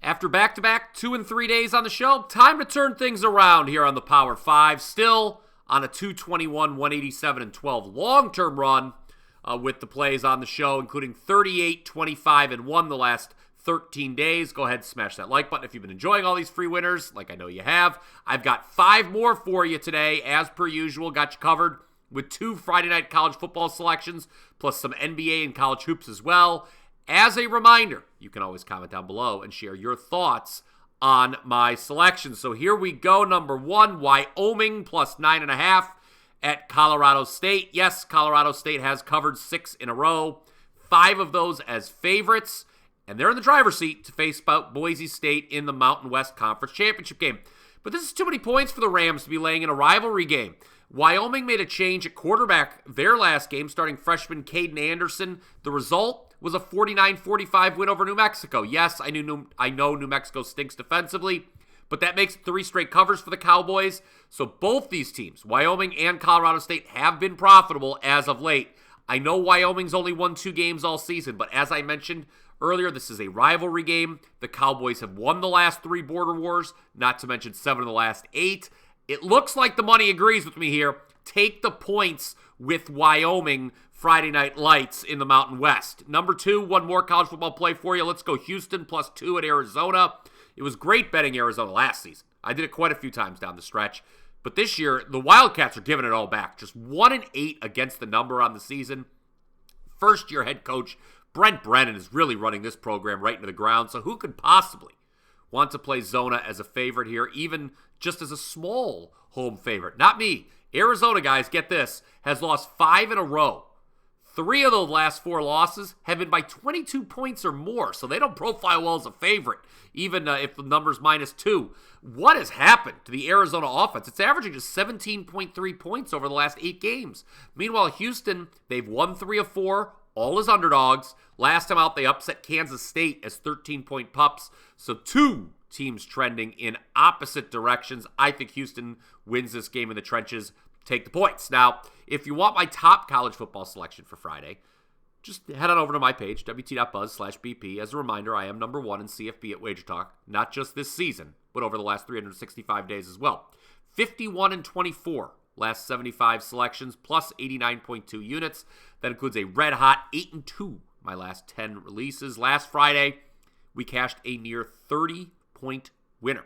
After back-to-back 2 and 3 days on the show, time to turn things around here on the Power 5. Still on a 221, 187, and 12 long-term run with the plays on the show, including 38, 25, and 1 the last 13 days. Go ahead and smash that like button if you've been enjoying all these free winners, like I know you have. I've got 5 more for you today, as per usual. Got you covered with 2 Friday night college football selections, plus some NBA and college hoops as well. As a reminder, you can always comment down below and share your thoughts on my selections. So here we go. Number 1, Wyoming plus 9.5 at Colorado State. Yes, Colorado State has covered 6 in a row, 5 of those as favorites, and they're in the driver's seat to face Boise State in the Mountain West Conference Championship game. But this is too many points for the Rams to be laying in a rivalry game. Wyoming made a change at quarterback their last game, starting freshman Caden Anderson. The result was a 49-45 win over New Mexico. Yes, I know New Mexico stinks defensively, but that makes 3 straight covers for the Cowboys. So both these teams, Wyoming and Colorado State, have been profitable as of late. I know Wyoming's only won 2 games all season, but as I mentioned earlier, this is a rivalry game. The Cowboys have won the last 3 border wars, not to mention 7 of the last 8. It looks like the money agrees with me here. Take the points with Wyoming Friday Night Lights in the Mountain West. Number 2, one more college football play for you. Let's go Houston plus 2 at Arizona. It was great betting Arizona last season. I did it quite a few times down the stretch. But this year, the Wildcats are giving it all back. Just 1-8 against the number on the season. First-year head coach Brent Brennan is really running this program right into the ground. So who could possibly want to play Zona as a favorite here, even just as a small home favorite? Not me. Arizona, guys, get this, has lost 5 in a row. 3 of those last 4 losses have been by 22 points or more, so they don't profile well as a favorite, even if the number's -2. What has happened to the Arizona offense? It's averaging just 17.3 points over the last 8 games. Meanwhile, Houston, they've won 3 of 4, all as underdogs. Last time out, they upset Kansas State as 13-point pups, so 2 teams trending in opposite directions. I think Houston wins this game in the trenches. Take the points. Now, if you want my top college football selection for Friday, just head on over to my page, wt.buzz/BP. As a reminder, I am number 1 in CFB at WagerTalk, not just this season, but over the last 365 days as well. 51-24, last 75 selections, plus 89.2 units. That includes a red-hot 8-2, my last 10 releases. Last Friday, we cashed a near 30-point winner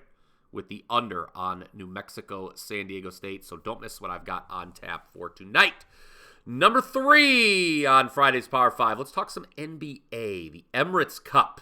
with the under on New Mexico, San Diego State. So don't miss what I've got on tap for tonight. Number 3 on Friday's Power 5. Let's talk some NBA. The Emirates Cup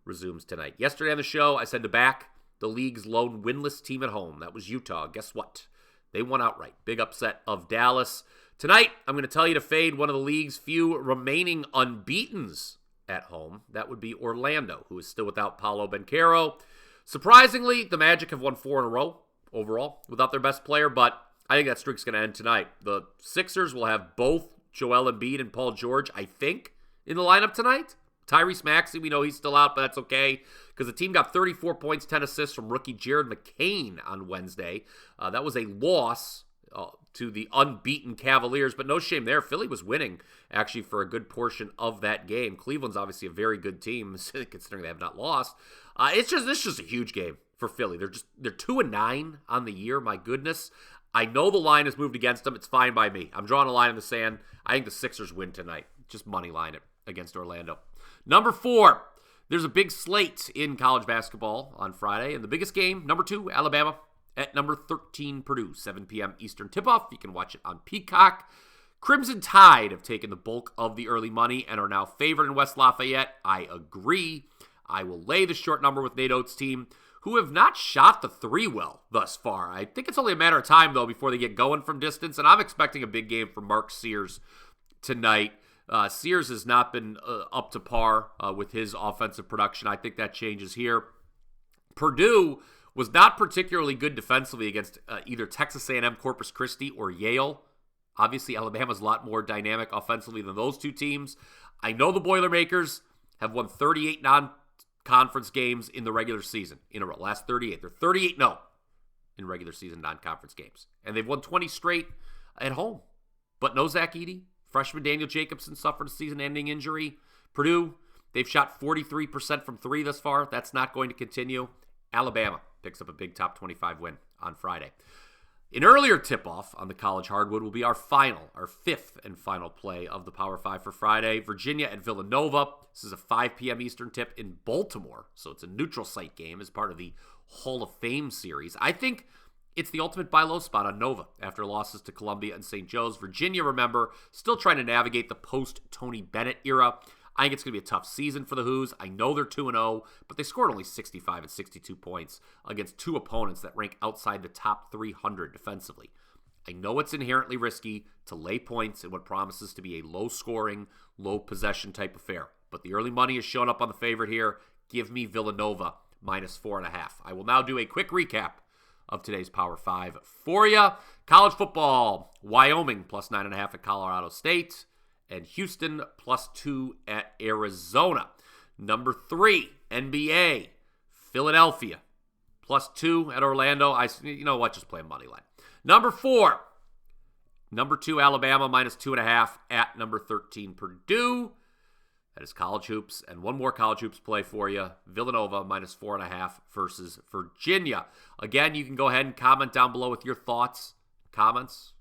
resumes tonight. Yesterday on the show, I said to back the league's lone winless team at home. That was Utah. Guess what? They won outright. Big upset of Dallas. Tonight, I'm going to tell you to fade one of the league's few remaining unbeatens at home. That would be Orlando, who is still without Paolo Banchero. Surprisingly, the Magic have won 4 in a row overall without their best player, but I think that streak's going to end tonight. The Sixers will have both Joel Embiid and Paul George, I think, in the lineup tonight. Tyrese Maxey, we know he's still out, but that's okay because the team got 34 points, 10 assists from rookie Jared McCain on Wednesday. That was a loss to the unbeaten Cavaliers, but no shame there. Philly was winning, actually, for a good portion of that game. Cleveland's obviously a very good team, considering they have not lost. It's just a huge game for Philly. They're 2-9 on the year. My goodness. I know the line has moved against them. It's fine by me. I'm drawing a line in the sand. I think the Sixers win tonight. Just money line it against Orlando. Number 4, there's a big slate in college basketball on Friday, and the biggest game, number 2, Alabama at number 13, Purdue, 7 p.m. Eastern tip-off. You can watch it on Peacock. Crimson Tide have taken the bulk of the early money and are now favored in West Lafayette. I agree. I will lay the short number with Nate Oates' team, who have not shot the 3 well thus far. I think it's only a matter of time, though, before they get going from distance, and I'm expecting a big game from Mark Sears tonight. Sears has not been up to par with his offensive production. I think that changes here. Purdue was not particularly good defensively against either Texas A&M, Corpus Christi, or Yale. Obviously, Alabama's a lot more dynamic offensively than those 2 teams. I know the Boilermakers have won 38 non-conference games in the regular season in a row. Last 38. They're 38-0 in regular season non-conference games. And they've won 20 straight at home. But no Zach Edey. Freshman Daniel Jacobson suffered a season-ending injury. Purdue, They've shot 43% from three thus far. That's not going to continue. Alabama picks up a big top 25 win on Friday. An earlier tip-off on the college hardwood will be our fifth and final play of the Power 5 for Friday. Virginia at Villanova. This is a 5 p.m. Eastern tip in Baltimore, so it's a neutral site game as part of the Hall of Fame series. I think it's the ultimate buy low spot on Nova after losses to Columbia and St. Joe's. Virginia, remember, still trying to navigate the post-Tony Bennett era. I think it's going to be a tough season for the Hoos. I know they're 2-0, but they scored only 65 and 62 points against two opponents that rank outside the top 300 defensively. I know it's inherently risky to lay points in what promises to be a low-scoring, low-possession type affair, but the early money is showing up on the favorite here. Give me Villanova -4.5. I will now do a quick recap of today's Power 5 for you. College football, Wyoming +9.5 at Colorado State. And Houston +2 at Arizona. Number 3, NBA, Philadelphia +2 at Orlando. You know what? Just play a money line. Number 4, number 2, Alabama -2.5 at number 13, Purdue. That is college hoops. And one more college hoops play for you. Villanova -4.5 versus Virginia. Again, you can go ahead and comment down below with your thoughts, comments,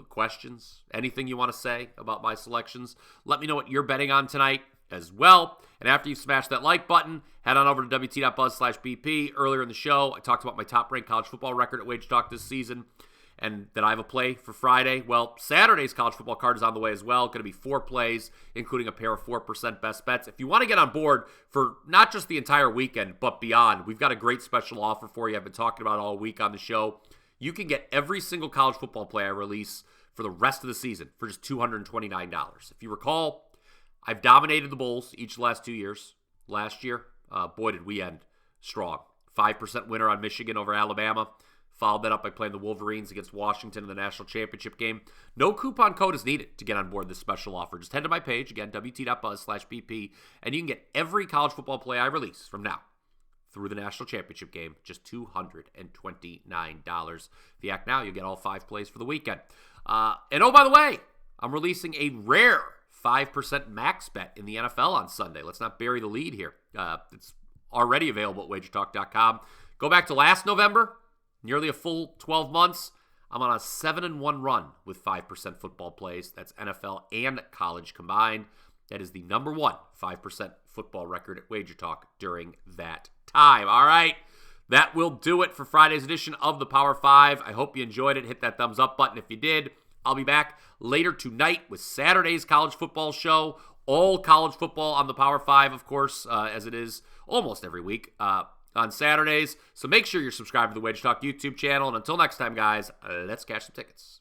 questions, anything you want to say about my selections. Let me know what you're betting on tonight as well. And after you smash that like button, head on over to wt.buzz/BP. Earlier in the show, I talked about my top-ranked college football record at WagerTalk this season and that I have a play for Friday. Well, Saturday's college football card is on the way as well. Going to be 4 plays, including a pair of 4% best bets. If you want to get on board for not just the entire weekend, but beyond, we've got a great special offer for you. I've been talking about it all week on the show. You can get every single college football play I release for the rest of the season for just $229. If you recall, I've dominated the Bulls each of the last 2 years. Last year, boy, did we end strong. 5% winner on Michigan over Alabama. Followed that up by playing the Wolverines against Washington in the national championship game. No coupon code is needed to get on board this special offer. Just head to my page, again, wt.buzz/BP, and you can get every college football play I release from now through the national championship game, just $229. If you act now, you'll get all 5 plays for the weekend. And oh, by the way, I'm releasing a rare 5% max bet in the NFL on Sunday. Let's not bury the lead here. It's already available at WagerTalk.com. Go back to last November, nearly a full 12 months. I'm on a 7-1 run with 5% football plays. That's NFL and college combined. That is the number 1 5% football record at WagerTalk during that time. All right, that will do it for Friday's edition of the Power 5. I hope you enjoyed it. Hit that thumbs up button if you did. I'll be back later tonight with Saturday's college football show. All college football on the Power 5, of course, as it is almost every week on Saturdays. So make sure you're subscribed to the WagerTalk YouTube channel. And until next time, guys, let's cash some tickets.